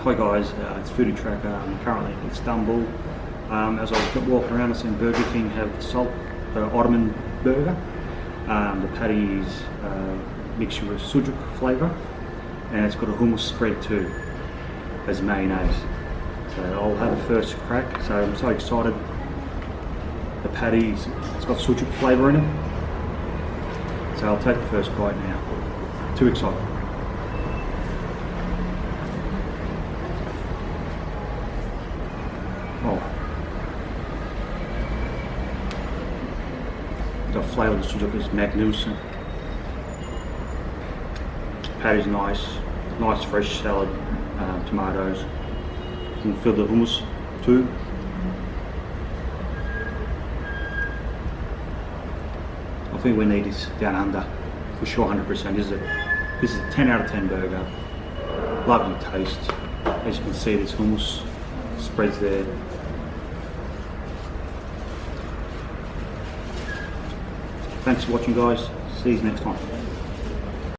Hi guys, it's Foodie Tracker. I'm currently in Istanbul. As I was walking around, I seen Burger King have the Ottoman burger. The patty is mixture with sujuk flavour, and it's got a hummus spread too, as mayonnaise. So I'll have the first crack. So I'm so excited. The patty's it's got sujuk flavour in it. So I'll take the first bite now. Too excited. Oh, the flavour of the sujuk is magnificent. Patty's nice fresh salad, tomatoes. You can feel the hummus too. I think we need this down under for sure, 100%. This is a 10 out of 10 burger. Lovely taste. As you can see, this hummus spreads there. Thanks for watching guys, see you next time.